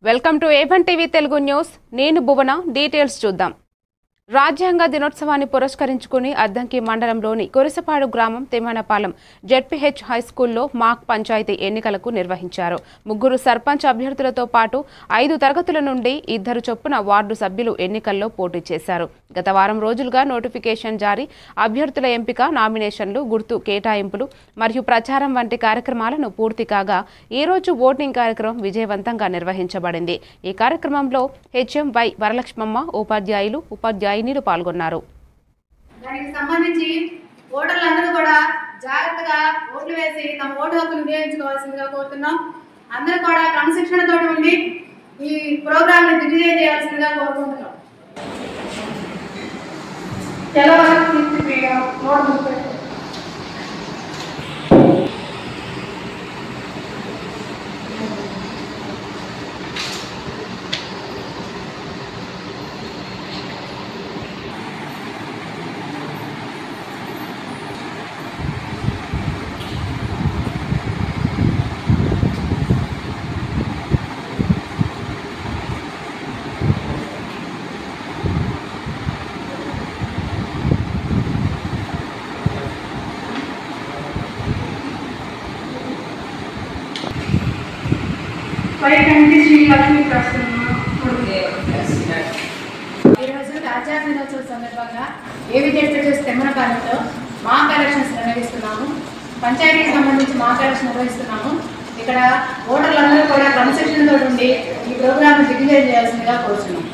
Welcome to A1 TV Telugu news. నేను భువన. Details చూద్దాం. రాజ్యాంగ దినోత్సవాన్ని పురస్కరించుకుని అద్దంకి మండలంలోని కురసపాడు గ్రామం తిమ్మనపాలెం జెడ్పీహెచ్ హైస్కూల్లో మాక్ పంచాయతీ ఎన్నికలకు నిర్వహించారు. ముగ్గురు సర్పంచ్ అభ్యర్థులతో పాటు 5 తరగతుల నుండి 2 చొప్పున వార్డు సభ్యులు ఎన్నికల్లో పోటీ చేశారు. గత వారం రోజులుగా నోటిఫికేషన్ జారీ, అభ్యర్థుల ఎంపిక, నామినేషన్లు, గుర్తు కేటాయింపులు మరియు ప్రచారం వంటి కార్యక్రమాలను పూర్తి కాగా ఈ రోజు ఓటింగ్ కార్యక్రమం విజయవంతంగా నిర్వహించబడింది. ఈ కార్యక్రమంలో హెచ్ఎం వై వరలక్ష్మమ్మ, ఉపాధ్యాయులు పాల్గొన్నారు. దానికి సంబంధించి ఓటర్లందరూ కూడా జాగ్రత్తగా ఓట్లు వేసి తమ ఓటు హక్కును వినియోగించుకోవాల్సిందిగా కోరుతున్నాం. అందరూ కూడా క్రమశిక్షణతో ఉండి ఈ ప్రోగ్రామ్ ని దిగ్విజయం చేయాల్సిందిగా కోరుకుంటున్నాం. ఈరోజు రాజ్యాంగ దినోత్సవం సందర్భంగా ఏవిజెడ్పీహెచ్ తిమ్మనపాలెంలో మాక్ ఎలక్షన్స్ నిర్వహిస్తున్నాము. పంచాయతీకి సంబంధించి మాక్ ఎలక్షన్ నిర్వహిస్తున్నాము. ఇక్కడ ఓటర్లందరూ కూడా క్రమశిక్షణతో ఉండి ఈ ప్రోగ్రామ్ దిగ్విజయం చేయాల్సిందిగా కోరుతున్నాం.